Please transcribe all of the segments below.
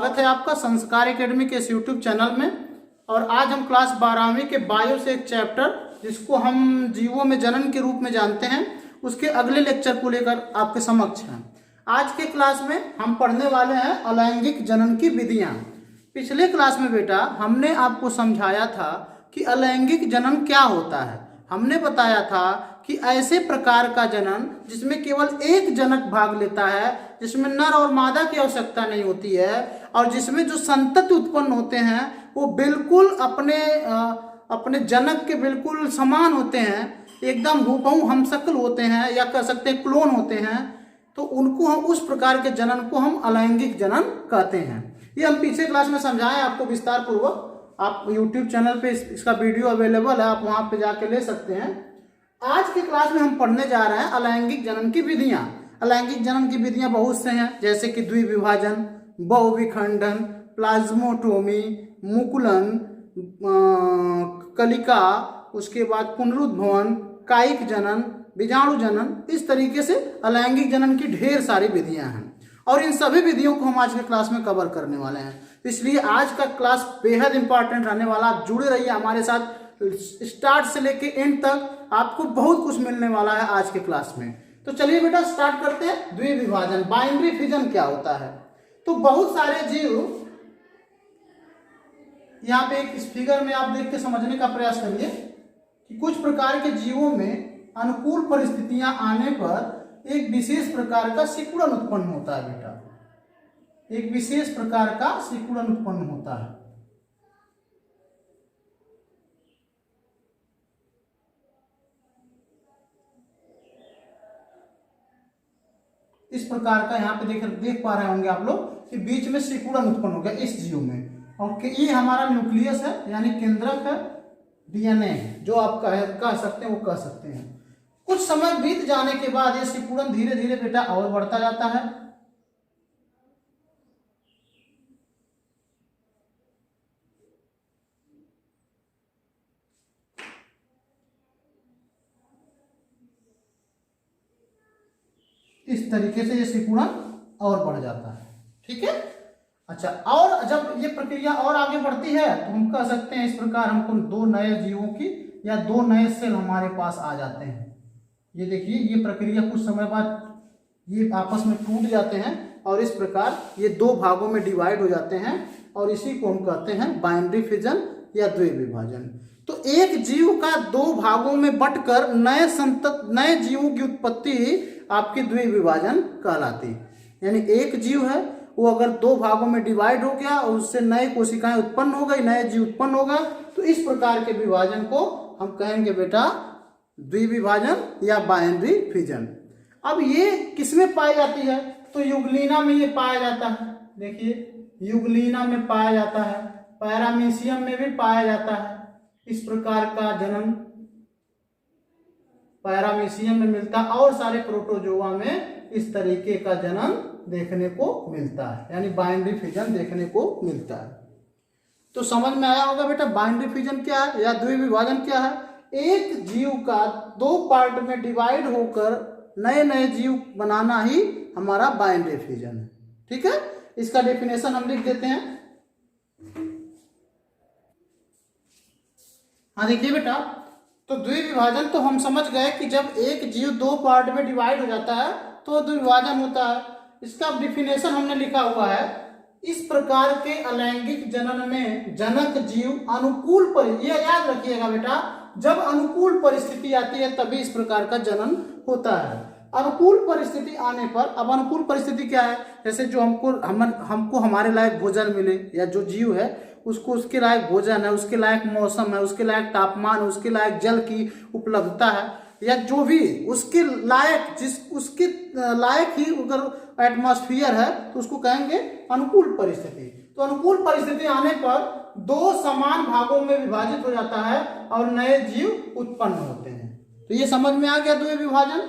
स्वागत है आपका संस्कार एकेडमी के इस यूट्यूब चैनल में। और आज हम क्लास 12वीं के बायो से एक चैप्टर जिसको हम जीवों में जनन के रूप में जानते हैं उसके अगले लेक्चर को लेकर आपके समक्ष हैं। आज के क्लास में हम पढ़ने वाले हैं अलैंगिक जनन की विधियां। पिछले क्लास में बेटा हमने आपको समझाया था कि अलैंगिक जनन क्या होता है। हमने बताया था कि ऐसे प्रकार का जनन जिसमें केवल एक जनक भाग लेता है, जिसमें नर और मादा की आवश्यकता नहीं होती है और जिसमें जो संतति उत्पन्न होते हैं वो बिल्कुल अपने जनक के बिल्कुल समान होते हैं, एकदम हूबहू हमशक्ल होते हैं या कह सकते हैं क्लोन होते हैं। तो उनको हम उस प्रकार के जनन को हम अलैंगिक जनन कहते हैं। ये हम पिछले क्लास में समझाएं आपको विस्तार पूर्वक। आप YouTube चैनल पे इसका वीडियो अवेलेबल है, आप वहां पे जाके ले सकते हैं। आज के क्लास में हम पढ़ने जा रहे हैं अलैंगिक जनन की विधियां। अलैंगिक जनन की विधियां बहुत से हैं, जैसे कि द्विविभाजन, बहुविखंडन, प्लाज्मोटोमी, मुकुलन, कलिका, उसके बाद पुनरुद्भवन, कायिक जनन, बीजाणु जनन। इस तरीके से अलैंगिक जनन की ढेर सारी विधियां हैं और इन सभी विधियों को हम आज के क्लास में कवर करने वाले हैं। इसलिए आज का क्लास बेहद इंपॉर्टेंट रहने वाला। आप जुड़े रहिए हमारे साथ, स्टार्ट से लेके एंड तक आपको बहुत कुछ मिलने वाला है आज के क्लास में। तो चलिए बेटा स्टार्ट करते हैं। द्विविभाजन, बाइनरी फिजन क्या होता है। तो बहुत सारे जीव, यहाँ पे इस फिगर में आप देख के समझने का प्रयास करिए कि कुछ प्रकार के जीवों में अनुकूल परिस्थितियां आने पर एक विशेष प्रकार का सिकुड़न उत्पन्न होता है बेटा। एक विशेष प्रकार का सिकुड़न उत्पन्न होता है। इस प्रकार का यहाँ पे देख पा रहे होंगे आप लोग कि बीच में सिकुड़न उत्पन्न हो गया इस जीव में। और ये हमारा न्यूक्लियस है, यानी केंद्रक है, डीएनए है, जो आप कह सकते हैं वो कह सकते हैं। कुछ समय बीत जाने के बाद ये सिकुड़न धीरे धीरे बेटा और बढ़ता जाता है। इस तरीके से ये सिकुड़न और बढ़ जाता है। ठीक है, अच्छा। और जब ये प्रक्रिया और आगे बढ़ती है तो हम कह सकते हैं इस प्रकार हमको दो नए जीवों की या दो नए सेल हमारे पास आ जाते हैं। ये देखिए, ये प्रक्रिया कुछ समय बाद ये आपस में टूट जाते हैं और इस प्रकार ये दो भागों में डिवाइड हो जाते हैं और इसी को हम कहते हैं बाइनरी फिजन या द्विविभाजन। तो एक जीव का दो भागों में बंटकर नए जीवों की उत्पत्ति आपकी द्विविभाजन कहलाती। यानी एक जीव है वो अगर दो भागों में डिवाइड हो गया और उससे नए कोशिकाएं उत्पन्न हो गई, नए जीव उत्पन्न होगा, तो इस प्रकार के विभाजन को हम कहेंगे बेटा द्विविभाजन या बाइनरी फिजन। अब ये किसमें पाई जाती है? तो युगलीना में ये पाया जाता है। देखिए, युगलीना में पाया जाता है, पैरामीशियम में भी पाया जाता है। इस प्रकार का जनन पैरामीशियम में मिलता है और सारे प्रोटोजोआ में इस तरीके का जनन देखने को मिलता है, यानी बाइनरी फिजन देखने को मिलता है। तो समझ में आया होगा बेटा बाइनरी फिजन क्या है या द्विविभाजन क्या है। एक जीव का दो पार्ट में डिवाइड होकर नए नए जीव बनाना ही हमारा बाइनरी फिजन है। ठीक है, इसका डेफिनेशन हम लिख देते हैं। हाँ देखिए बेटा, तो द्विविभाजन तो हम समझ गए कि जब एक जीव दो पार्ट में डिवाइड हो जाता है तो द्विविभाजन होता है। इसका डेफिनेशन हमने लिखा हुआ है, इस प्रकार के अलैंगिक जनन में जनक जीव अनुकूल ये याद रखिएगा बेटा, जब अनुकूल परिस्थिति आती है तभी इस प्रकार का जनन होता है। अनुकूल परिस्थिति आने पर, अब अनुकूल परिस्थिति क्या है? जैसे जो हमको हमारे लायक भोजन मिले, या जो जीव है उसको उसके लायक भोजन है, उसके लायक मौसम है, उसके लायक तापमान है, उसके लायक जल की उपलब्धता है, या जो भी उसके लायक ही अगर एटमॉस्फेयर है तो उसको कहेंगे अनुकूल परिस्थिति। तो अनुकूल परिस्थिति आने पर दो समान भागों में विभाजित हो जाता है और नए जीव उत्पन्न होते हैं। तो ये समझ में आ गया द्विविभाजन।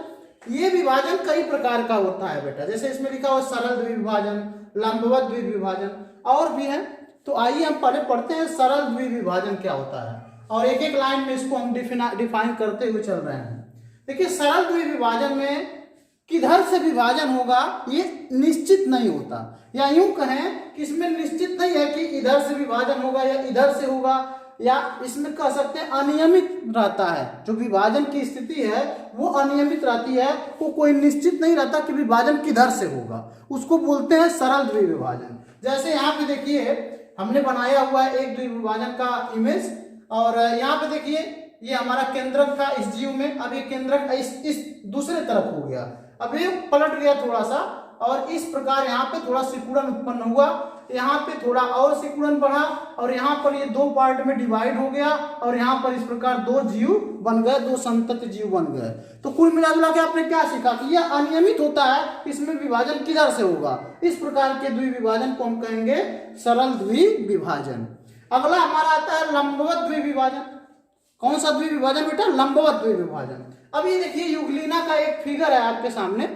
ये विभाजन कई प्रकार का होता है बेटा, जैसे इसमें लिखा हुआ सरल द्विविभाजन, लंबवत द्विविभाजन और भी है। तो आइए हम पहले पढ़ते हैं सरल द्विविभाजन क्या होता है और एक एक लाइन में इसको हम डिफाइन करते हुए चल रहे हैं। देखिए, सरल द्विविभाजन में किधर से विभाजन होगा ये निश्चित नहीं होता, या यूं कहें कि इसमें निश्चित नहीं है कि इधर से विभाजन होगा या इधर से होगा, या इसमें कह सकते हैं अनियमित रहता है। जो विभाजन की स्थिति है वो अनियमित रहती है, वो कोई निश्चित नहीं रहता कि विभाजन किधर से होगा, उसको बोलते हैं सरल द्विविभाजन। जैसे यहाँ पे देखिए हमने बनाया हुआ है एक द्विविभाजन का इमेज, और यहाँ पे देखिए ये हमारा केंद्रक था इस जीव में, अब ये केंद्रक इस दूसरे तरफ हो गया, अब ये पलट गया थोड़ा सा, और इस प्रकार यहाँ पे थोड़ा सिकुड़न उत्पन्न हुआ, यहाँ पे थोड़ा और सिकुड़न बढ़ा, और यहाँ पर ये दो पार्ट में डिवाइड हो गया, और यहाँ पर इस प्रकार दो जीव बन गए, दो संतति जीव बन गए। तो कुल मिला के आपने क्या सीखा कि यह अनियमित होता है, इसमें विभाजन किधर से होगा। इस प्रकार के द्विविभाजन को हम कहेंगे सरल द्विविभाजन। अगला हमारा आता है लंबवत द्विविभाजन। कौन सा द्विविभाजन बेटा? लंबवत द्विविभाजन। अब ये देखिए यूग्लिना का एक फिगर है आपके सामने,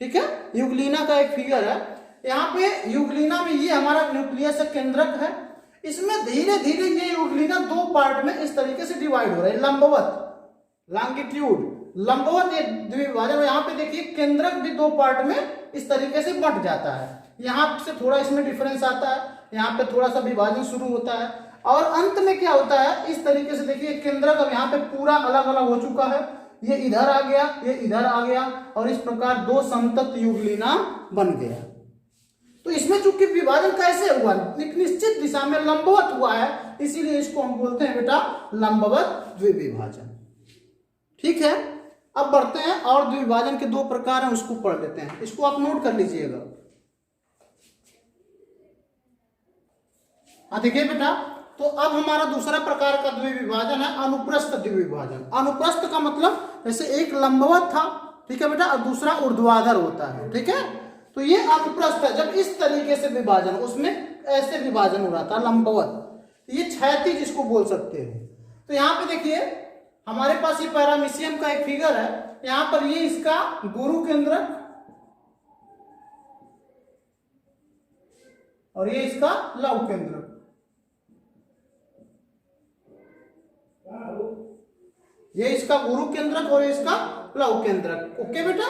ठीक है, यूग्लिना का एक फिगर है। यहाँ पे यूग्लिना में ये हमारा न्यूक्लियस केंद्रक है, इसमें धीरे धीरे ये यूग्लिना दो पार्ट में इस तरीके से डिवाइड हो रहा है, लंबवत, लॉन्गिट्यूड, लंबवत ये द्विविभाजन। यहाँ पे देखिए केंद्रक भी दो पार्ट में इस तरीके से बंट जाता है, यहाँ से थोड़ा इसमें डिफरेंस आता है, यहाँ पे थोड़ा सा विभाजन शुरू होता है, और अंत में क्या होता है इस तरीके से देखिए केंद्रक अब यहाँ पे पूरा अलग अलग हो चुका है, ये इधर आ गया, ये इधर आ गया, और इस प्रकार दो संतत यूग्लिना बन गया। तो इसमें चूंकि विभाजन कैसे हुआ, एक निश्चित दिशा में लंबवत हुआ है, इसीलिए इसको हम बोलते हैं बेटा लंबवत द्विविभाजन। ठीक है, अब बढ़ते हैं और द्विविभाजन के दो प्रकार हैं, उसको पढ़ लेते हैं, इसको आप नोट कर लीजिएगा। देखिए बेटा, तो अब हमारा दूसरा प्रकार का द्विविभाजन है अनुप्रस्थ द्विविभाजन। अनुप्रस्थ का मतलब जैसे एक लंबवत था, ठीक है बेटा, और दूसरा ऊर्ध्वाधर होता है, ठीक है, तो ये अनुप्रस्थ है। जब इस तरीके से विभाजन, उसमें ऐसे विभाजन हो रहा था लंबवत, ये क्षैतिज जिसको बोल सकते हैं। तो यहाँ पे देखिए हमारे पास ये पैरामीशियम का एक फिगर है, यहाँ पर ये इसका गुरु केंद्रक और ये इसका लव केंद्रक, ये इसका गुरु केंद्रक और इसका लव केंद्रक। ओके बेटा,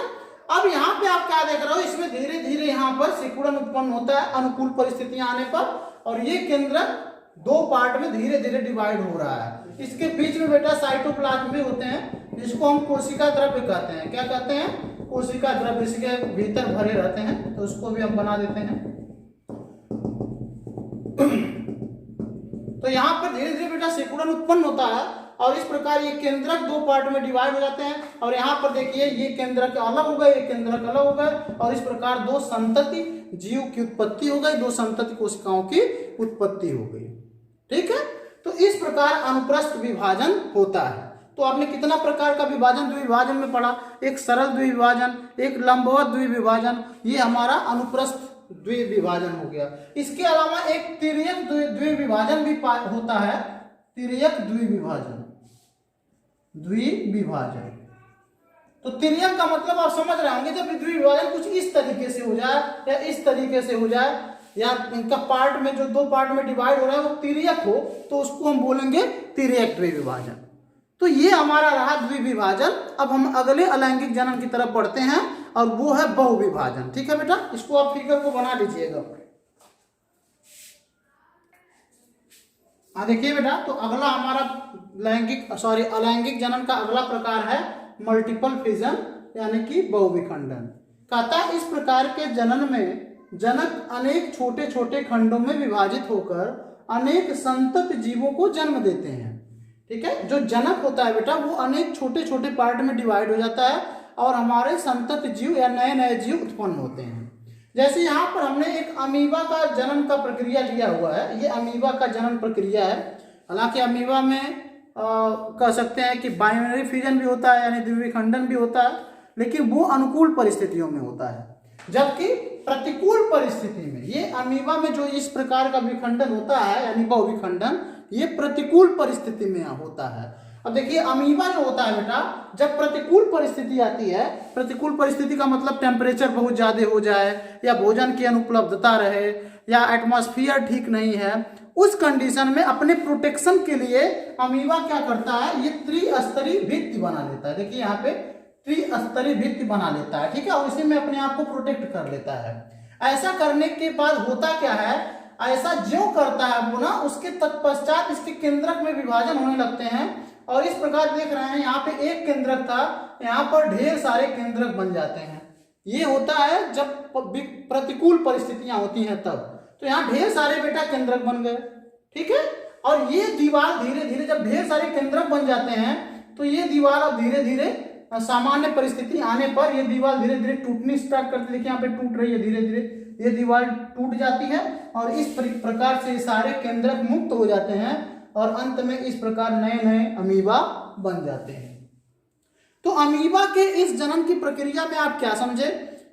अब यहाँ पे आप क्या देख रहे हो, इसमें धीरे धीरे यहाँ पर सिकुड़न उत्पन्न होता है अनुकूल परिस्थितियां आने पर, और ये केंद्रक दो पार्ट में धीरे धीरे डिवाइड हो रहा है। इसके बीच में बेटा साइटोप्लाज्म भी होते हैं, जिसको हम कोशिका द्रव्य कहते हैं। क्या कहते हैं? कोशिका द्रव्य, इसके भीतर भरे रहते हैं, तो उसको भी हम बना देते हैं। तो यहाँ पर धीरे धीरे बेटा सिकुड़न उत्पन्न होता है, और इस प्रकार ये केंद्रक दो पार्ट में डिवाइड हो जाते हैं, और यहाँ पर देखिए ये केंद्रक अलग हो गए, ये केंद्रक अलग हो गए, और इस प्रकार दो संतति जीव की उत्पत्ति हो गई, दो संतति कोशिकाओं की उत्पत्ति हो गई। ठीक है, तो इस प्रकार अनुप्रस्थ विभाजन होता है। तो आपने कितना प्रकार का विभाजन द्विविभाजन में पढ़ा? एक सरल द्विविभाजन, एक लंबवत द्विविभाजन, ये हमारा अनुप्रस्थ द्विविभाजन हो गया। इसके अलावा एक तिर्यक द्विविभाजन भी होता है, तिर्यक द्विविभाजन। द्विविभाजन, तो तिर्यक का मतलब आप समझ रहे होंगे, जब द्विविभाजन कुछ इस तरीके से हो जाए या इस तरीके से हो जाए, या इनका पार्ट में जो दो पार्ट में डिवाइड हो रहा है वो तिर्यक हो, तो उसको हम बोलेंगे तिर्यक द्विविभाजन। तो ये हमारा रहा द्विविभाजन। अब हम अगले अलैंगिक जनन की तरफ बढ़ते हैं, और वो है बहुविभाजन। ठीक है बेटा, इसको आप फिगर को बना लीजिएगा। देखिए बेटा, तो अगला हमारा अलैंगिक जनन का अगला प्रकार है मल्टीपल फिजन, यानी कि बहुविखंडन। कहता है इस प्रकार के जनन में जनक अनेक छोटे छोटे खंडों में विभाजित होकर अनेक संतत जीवों को जन्म देते हैं। ठीक है, जो जनक होता है बेटा वो अनेक छोटे छोटे पार्ट में डिवाइड हो जाता है, और हमारे संतत जीव या नए नए जीव उत्पन्न होते हैं। जैसे यहाँ पर हमने एक अमीबा का जनन का प्रक्रिया लिया हुआ है, ये अमीबा का जनन प्रक्रिया है। हालांकि अमीबा में कह सकते हैं कि बाइनरी फिजन भी होता है, यानी द्विविखंडन भी होता है, लेकिन वो अनुकूल परिस्थितियों में होता है। जबकि प्रतिकूल परिस्थिति में ये अमीबा में जो इस प्रकार का विखंडन होता है, यानी बहुविखंडन, ये प्रतिकूल परिस्थिति में होता है। अब देखिए अमीबा जो होता है बेटा, जब प्रतिकूल परिस्थिति आती है, प्रतिकूल परिस्थिति का मतलब टेम्परेचर बहुत ज्यादा हो जाए, या भोजन की अनुपलब्धता रहे, या एटमॉस्फेयर ठीक नहीं है, उस कंडीशन में अपने प्रोटेक्शन के लिए अमीबा क्या करता है, ये त्रिस्तरीय भित्ति बना लेता है। देखिए यहाँ पे त्रिस्तरीय भित्ति बना लेता है, ठीक है, और इसी में अपने आप को प्रोटेक्ट कर लेता है। ऐसा करने के बाद होता क्या है, ऐसा ज्यों करता है वो ना, उसके तत्पश्चात इसके केंद्रक में विभाजन होने लगते हैं और इस प्रकार देख रहे हैं यहाँ पे एक केंद्रक था, यहाँ पर ढेर सारे केंद्रक बन जाते हैं। ये होता है जब प्रतिकूल परिस्थितियां होती हैं तब। तो यहाँ ढेर सारे बेटा केंद्रक बन गए, ठीक है, और ये दीवार धीरे धीरे जब ढेर सारे केंद्रक बन जाते हैं तो ये दीवार अब धीरे धीरे सामान्य परिस्थिति आने पर ये दीवार धीरे धीरे टूटनी स्टार्ट करती है। देखिए यहाँ पे टूट रही है, धीरे धीरे ये दीवार टूट जाती है और इस प्रकार से सारे केंद्रक मुक्त हो जाते हैं और अंत में इस प्रकार नए नए अमीबा बन जाते हैं। तो अमीबा के इस जन्म की प्रक्रिया में आप क्या समझे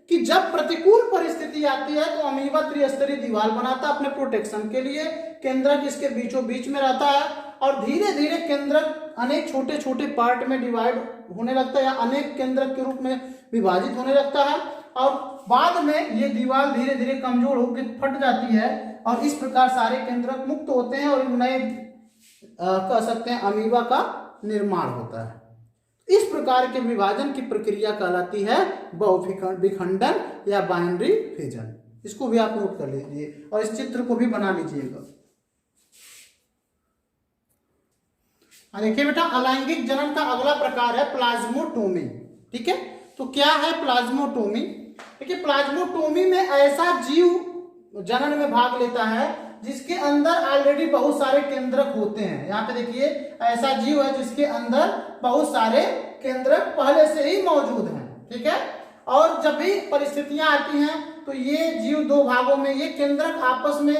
कि जब प्रतिकूल परिस्थिति आती है तो अमीबा त्रिस्तरीय दीवार बनाता है अपने प्रोटेक्शन के लिए, केंद्रक इसके बीचों बीच में रहता है और धीरे धीरे केंद्रक अनेक छोटे छोटे पार्ट में डिवाइड होने लगता है या अनेक केंद्रक के रूप में विभाजित होने लगता है और बाद में ये दीवार धीरे धीरे कमजोर होकर फट जाती है और इस प्रकार सारे केंद्रक मुक्त होते हैं और नए कह सकते हैं अमीबा का निर्माण होता है। इस प्रकार के विभाजन की प्रक्रिया कहलाती है बहुविखंडन या बाइनरी फिजन। इसको भी आप नोट कर लीजिए और इस चित्र को भी बना लीजिएगा। देखिए बेटा, अलैंगिक जनन का अगला प्रकार है प्लाज्मोटोमी, ठीक है। तो क्या है प्लाज्मोटोमी? देखिए, प्लाज्मोटोमी में ऐसा जीव जनन में भाग लेता है जिसके अंदर ऑलरेडी बहुत सारे केंद्रक होते हैं। यहाँ पे देखिए, ऐसा जीव है जिसके अंदर बहुत सारे केंद्रक पहले से ही मौजूद हैं, ठीक है। और जब भी परिस्थितियां आती हैं तो ये जीव दो भागों में, ये केंद्रक आपस में,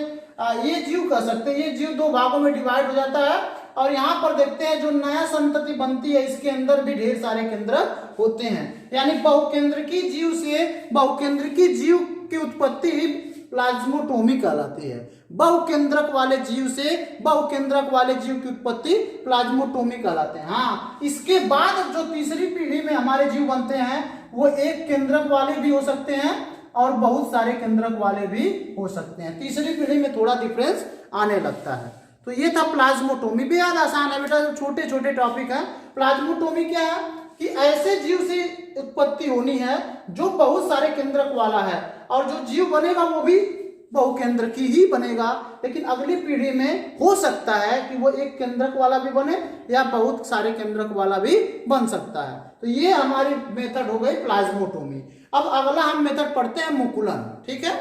ये जीव कह सकते हैं, ये जीव दो भागों में डिवाइड हो जाता है और यहाँ पर देखते हैं जो नया संतति बनती है इसके अंदर भी ढेर सारे केंद्रक होते हैं। यानी बहुकेंद्रकी जीव से बहुकेंद्रकी जीव की उत्पत्ति ही प्लाज्मोटोमी कहलाती है। बहुकेंद्रक वाले जीव से बहुकेंद्रक वाले जीव की उत्पत्ति प्लाज्मोटोमी कहलाते हैं। हाँ, इसके बाद जो तीसरी पीढ़ी में हमारे जीव बनते हैं वो एक केंद्रक वाले भी हो सकते हैं और बहुत सारे केंद्रक वाले भी हो सकते हैं। तीसरी पीढ़ी में थोड़ा डिफरेंस आने लगता है। तो ये था प्लाज्मोटोमी। बेहद आसान है बेटा, छोटे छोटे टॉपिक है। प्लाज्मोटोमी क्या है कि ऐसे जीव से उत्पत्ति होनी है जो बहुत सारे केंद्रक वाला है और जो जीव बनेगा वो भी बहुकेंद्रकी ही बनेगा, लेकिन अगली पीढ़ी में हो सकता है कि वो एक केंद्रक वाला भी बने या बहुत सारे केंद्रक वाला भी बन सकता है। तो ये हमारी मेथड हो गई प्लाज्मोटोमी। अब अगला हम मेथड पढ़ते हैं मुकुलन, ठीक है।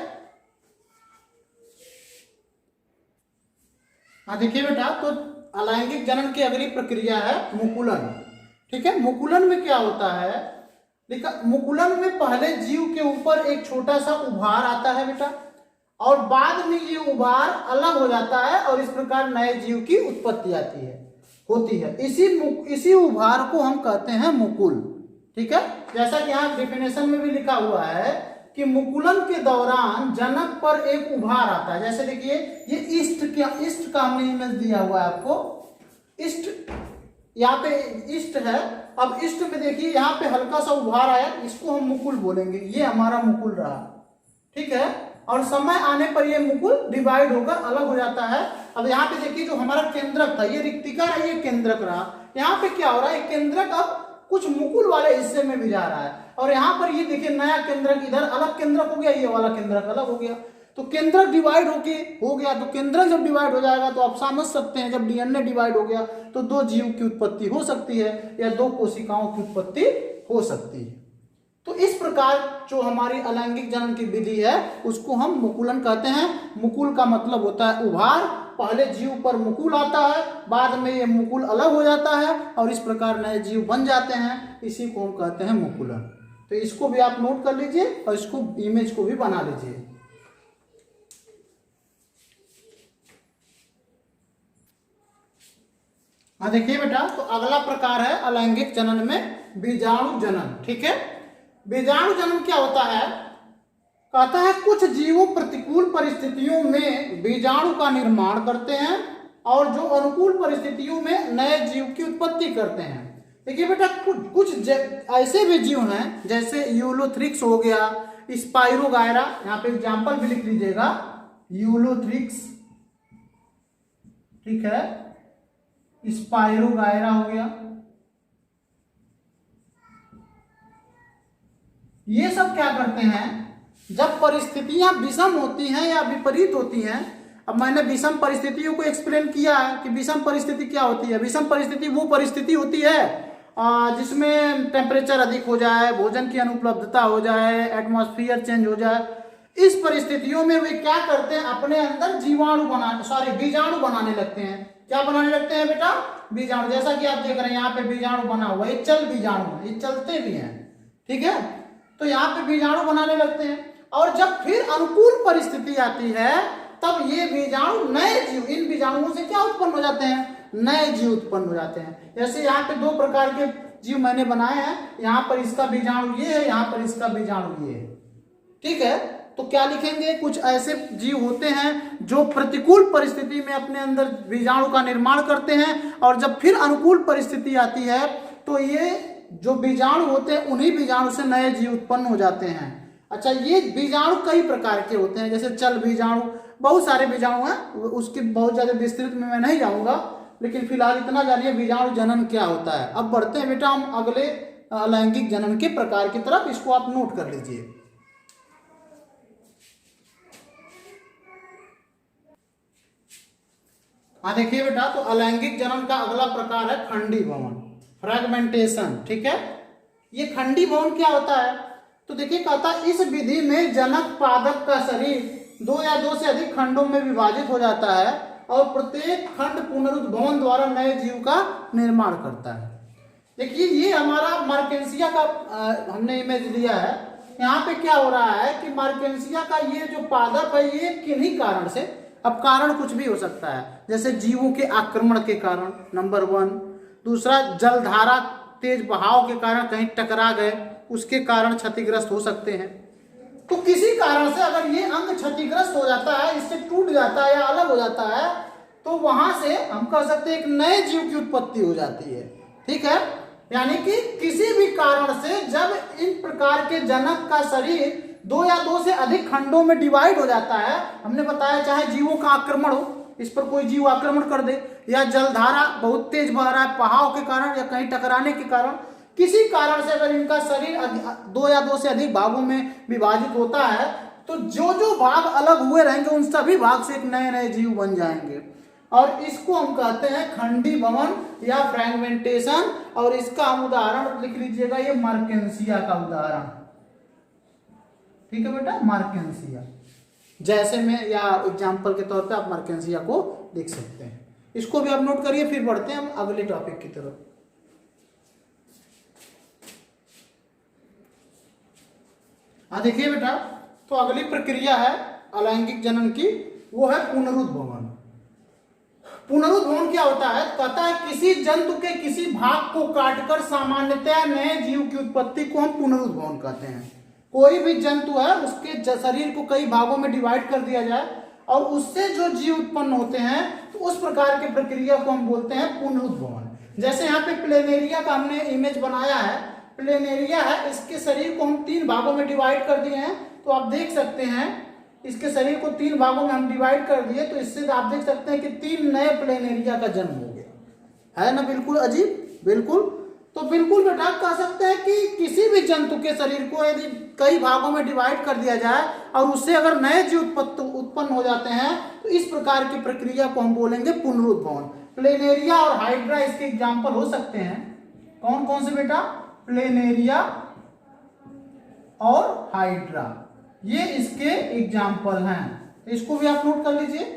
हाँ देखिए बेटा, तो अलैंगिक जनन की अगली प्रक्रिया है मुकुलन, ठीक है। मुकुलन में क्या होता है, देखा, मुकुलन में पहले जीव के ऊपर एक छोटा सा उभार आता है बेटा और बाद में ये उभार अलग हो जाता है और इस प्रकार नए जीव की उत्पत्ति होती है। इसी उभार को हम कहते हैं मुकुल, ठीक है। जैसा कि यहाँ डेफिनेशन में भी लिखा हुआ है कि मुकुलन के दौरान जनक पर एक उभार आता है। जैसे देखिए, ये ईस्ट का हमने इमेज दिया हुआ है आपको। ईस्ट, यहाँ पे ईस्ट है। अब ईस्ट में देखिए यहाँ पे हल्का सा उभार आया, इसको हम मुकुल बोलेंगे। ये हमारा मुकुल रहा, ठीक है। और समय आने पर ये मुकुल डिवाइड होकर अलग हो जाता है। अब यहाँ पे देखिए, जो हमारा केंद्रक था ये रिक्तिका रहा, ये केंद्रक रहा। यहाँ पे क्या हो रहा है, केंद्रक अब कुछ मुकुल वाले हिस्से में भी जा रहा है और यहाँ पर ये देखिए नया केंद्रक, इधर अलग केंद्रक हो गया, ये वाला केंद्रक अलग हो गया। तो केंद्रक डिवाइड हो गया। तो केंद्रक जब डिवाइड हो जाएगा तो आप समझ सकते हैं, जब डीएनए डिवाइड हो गया तो दो जीव की उत्पत्ति हो सकती है या दो कोशिकाओं की उत्पत्ति हो सकती है। तो इस प्रकार जो हमारी अलैंगिक जनन की विधि है उसको हम मुकुलन कहते हैं। मुकुल का मतलब होता है उभार। पहले जीव पर मुकुल आता है, बाद में ये मुकुल अलग हो जाता है और इस प्रकार नए जीव बन जाते हैं। इसी को हम कहते हैं मुकुलन। तो इसको भी आप नोट कर लीजिए और इसको इमेज को भी बना लीजिए। हाँ देखिए बेटा, तो अगला प्रकार है अलैंगिक जनन में बीजाणु जनन, ठीक है। बीजाणु जनन क्या होता है, कहता है कुछ जीव प्रतिकूल परिस्थितियों में बीजाणु का निर्माण करते हैं और जो अनुकूल परिस्थितियों में नए जीव की उत्पत्ति करते हैं। देखिए बेटा, कुछ ऐसे भी जीव हैं जैसे यूलोथ्रिक्स हो गया, स्पाइरोगायरा, यहाँ पे एग्जाम्पल भी लिख लीजिएगा, यूलोथ्रिक्स, ठीक है, स्पाइरोगायरा हो गया, ये सब क्या करते हैं, जब परिस्थितियां विषम होती हैं या विपरीत होती हैं। अब मैंने विषम परिस्थितियों को एक्सप्लेन किया है कि विषम परिस्थिति क्या होती है। विषम परिस्थिति वो परिस्थिति होती है जिसमें टेम्परेचर अधिक हो जाए, भोजन की अनुपलब्धता हो जाए, एटमॉस्फेयर चेंज हो जाए। इस परिस्थितियों में वे क्या करते हैं, अपने अंदर बीजाणु बनाने लगते हैं। क्या बनाने लगते हैं बेटा, बीजाणु। जैसा कि आप देख रहे हैं यहाँ पे बीजाणु बना हुआ है, ये चल बीजाणु है, ये चलते भी हैं, ठीक है। तो यहाँ पे बीजाणु बनाने लगते हैं और जब फिर अनुकूल परिस्थिति आती है तब ये बीजाणु नए जीव, इन बीजाणुओं से क्या उत्पन्न हो जाते हैं, नए जीव उत्पन्न हो जाते हैं। जैसे यहाँ पे दो प्रकार के जीव मैंने बनाए हैं, यहाँ पर इसका बीजाणु ये है, यहाँ पर इसका बीजाणु ये है, ठीक है। तो क्या लिखेंगे, कुछ ऐसे जीव होते हैं जो प्रतिकूल परिस्थिति में अपने अंदर बीजाणु का निर्माण करते हैं और जब फिर अनुकूल परिस्थिति आती है तो ये जो बीजाणु होते हैं उन्हीं बीजाणु से नए जीव उत्पन्न हो जाते हैं। अच्छा, ये बीजाणु कई प्रकार के होते हैं, जैसे चल बीजाणु, बहुत सारे बीजाणु हैं, उसकी बहुत ज्यादा विस्तृत में मैं नहीं जाऊंगा, लेकिन फिलहाल इतना जानिए बीजाणु जनन क्या होता है। अब बढ़ते हैं बेटा हम अगले अलैंगिक जनन के प्रकार की तरफ, इसको आप नोट कर लीजिए। हाँ देखिए बेटा, तो अलैंगिक जनन का अगला प्रकार है खंडी भवन, फ्रैगमेंटेशन, ठीक है। ये खंडी भवन क्या होता है, तो देखिए कहता है इस विधि में जनक पादप का शरीर दो या दो से अधिक खंडों में विभाजित हो जाता है और प्रत्येक खंड पुनरुद्भवन द्वारा नए जीव का निर्माण करता है। देखिए ये हमारा मार्केंसिया का हमने इमेज लिया है। यहाँ पे क्या हो रहा है कि मार्केंसिया का ये जो पादप है ये किन्हीं कारण से, अब कारण कुछ भी हो सकता है, जैसे जीवों के आक्रमण के कारण नंबर 1, दूसरा जलधारा तेज बहाव के कारण कहीं टकरा गए उसके कारण क्षतिग्रस्त हो सकते हैं। तो किसी कारण से अगर ये अंग क्षतिग्रस्त हो जाता है, इससे टूट जाता है या अलग हो जाता है, तो वहां से हम कह सकते हैं एक नए जीव की उत्पत्ति हो जाती है, ठीक है। यानी कि किसी भी कारण से जब इन प्रकार के जनक का शरीर दो या दो से अधिक खंडों में डिवाइड हो जाता है, हमने बताया चाहे जीवों का आक्रमण हो, इस पर कोई जीव आक्रमण कर दे, या जलधारा बहुत तेज बह रहा है बहाव के कारण या कहीं टकराने के कारण, किसी कारण से अगर इनका शरीर दो या दो से अधिक भागों में विभाजित होता है तो जो जो भाग अलग हुए रहेंगे उन सभी भाग से एक नए नए जीव बन जाएंगे और इसको हम कहते हैं खंडी भवन या फ्रैगमेंटेशन। और इसका हम उदाहरण लिख लीजिएगा, ये मार्केंसिया का उदाहरण, ठीक है बेटा, मार्केंसिया। जैसे में या एग्जाम्पल के तौर पे आप मार्केंसिया को लिख सकते हैं। इसको भी आप नोट करिए, फिर बढ़ते हैं हम अगले टॉपिक की तरफ। हाँ देखिए बेटा, तो अगली प्रक्रिया है अलैंगिक जनन की, वो है पुनरुद्भवन। पुनरुद्भवन क्या होता है, कहता है किसी जंतु के किसी भाग को काटकर सामान्यतया नए जीव की उत्पत्ति को हम पुनरुद्भवन कहते हैं। कोई भी जंतु है उसके शरीर को कई भागों में डिवाइड कर दिया जाए और उससे जो जीव उत्पन्न होते हैं तो उस प्रकार की प्रक्रिया को हम बोलते हैं पुनरुद्भवन। जैसे यहाँ पे प्लेनेरिया का हमने इमेज बनाया है, प्लेनेरिया है, इसके शरीर को हम 3 भागों में डिवाइड कर दिए हैं। तो आप देख सकते हैं इसके शरीर को 3 भागों में हम डिवाइड कर दिए, तो इससे आप देख सकते हैं कि 3 नए प्लेनेरिया का जन्म हो गया है ना। बिल्कुल अजीब, बिल्कुल। तो बिल्कुल बेटा कह सकते हैं कि किसी भी जंतु के शरीर को यदि कई भागों में डिवाइड कर दिया जाए और उससे अगर नए जीव उत्पन्न हो जाते हैं तो इस प्रकार की प्रक्रिया को हम बोलेंगे पुनरुद्भवन। प्लेनेरिया और हाइड्रा इसके एग्जाम्पल हो सकते हैं। कौन कौन से बेटा, प्लेनेरिया और हाइड्रा, ये इसके एग्जाम्पल हैं। इसको भी आप नोट कर लीजिए।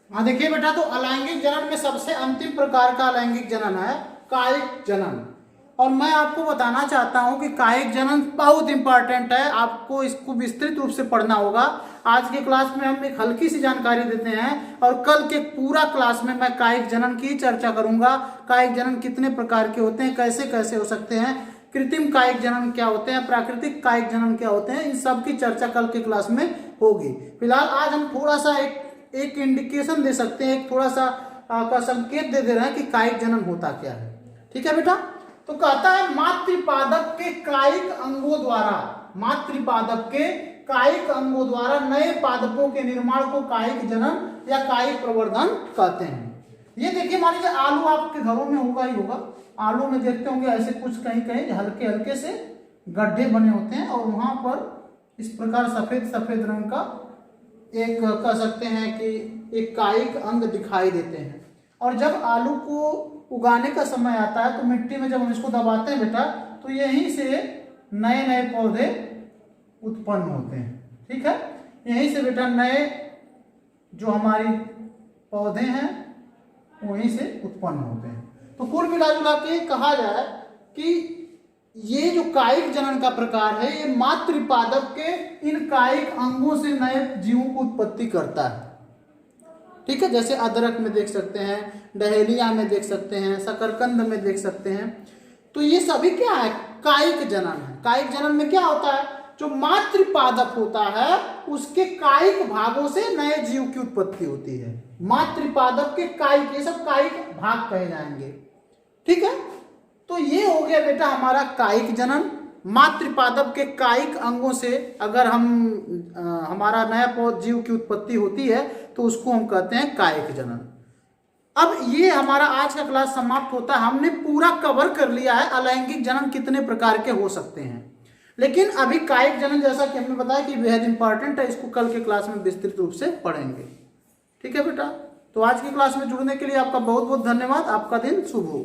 हाँ देखिए बेटा, तो अलैंगिक जनन में सबसे अंतिम प्रकार का अलैंगिक जनन है कायिक जनन। और मैं आपको बताना चाहता हूं कि कायिक जनन बहुत इंपॉर्टेंट है, आपको इसको विस्तृत रूप से पढ़ना होगा। आज के क्लास में हम एक हल्की सी जानकारी देते हैं और कल के पूरा क्लास में मैं कायिक जनन की चर्चा करूंगा। कायिक जनन कितने प्रकार के होते हैं, कैसे कैसे हो सकते हैं, कृत्रिम कायिक जनन क्या होते हैं, प्राकृतिक कायिक जनन क्या होते हैं, इन सब की चर्चा कल के क्लास में होगी। फिलहाल आज हम थोड़ा सा एक इंडिकेशन दे सकते हैं, एक थोड़ा सा का संकेत दे रहे हैं कि कायिक जनन होता क्या है। ठीक है बेटा, तो कहता है मातृपादप के कायिक अंगों द्वारा, मातृपादप के कायिक अंगों द्वारा नए पादपों के निर्माण को कायिक जनन या कायिक प्रवर्धन कहते हैं। ये देखिए, मान लीजिए आलू आपके घरों में होगा ही होगा, आलू में देखते होंगे ऐसे कुछ कहीं कहीं हल्के हल्के से गड्ढे बने होते हैं और वहां पर इस प्रकार सफेद सफेद रंग का एक कह सकते हैं कि एक कायिक अंग दिखाई देते हैं। और जब आलू को उगाने का समय आता है तो मिट्टी में जब हम इसको दबाते हैं बेटा, तो यहीं से नए नए पौधे उत्पन्न होते हैं। ठीक है, यहीं से बेटा नए जो हमारी पौधे हैं वहीं से उत्पन्न होते हैं। तो कुल मिला जुला के कहा जाए कि ये जो कायिक जनन का प्रकार है, ये मातृ पादप के इन कायिक अंगों से नए जीवों को उत्पत्ति करता है। ठीक है, जैसे अदरक में देख सकते हैं, डहेलिया में देख सकते हैं, शकरकंद में देख सकते हैं। तो ये सभी क्या है, कायिक जनन है। कायिक जनन में क्या होता है, जो मातृ पादप होता है उसके कायिक भागों से नए जीव की उत्पत्ति होती है। मातृ पादप के कायिक, ये सब कायिक भाग कहे जाएंगे। ठीक है, तो ये हो गया बेटा हमारा कायिक जनन। मातृ पादप के कायिक अंगों से अगर हम हमारा नया जीव की उत्पत्ति होती है तो उसको हम कहते हैं कायिक जनन। अब ये हमारा आज का क्लास समाप्त होता है। हमने पूरा कवर कर लिया है अलैंगिक जनन कितने प्रकार के हो सकते हैं, लेकिन अभी कायिक जनन जैसा कि हमने बताया कि बेहद इंपॉर्टेंट है, इसको कल के क्लास में विस्तृत रूप से पढ़ेंगे। ठीक है बेटा, तो आज की क्लास में जुड़ने के लिए आपका बहुत बहुत धन्यवाद। आपका दिन शुभ हो।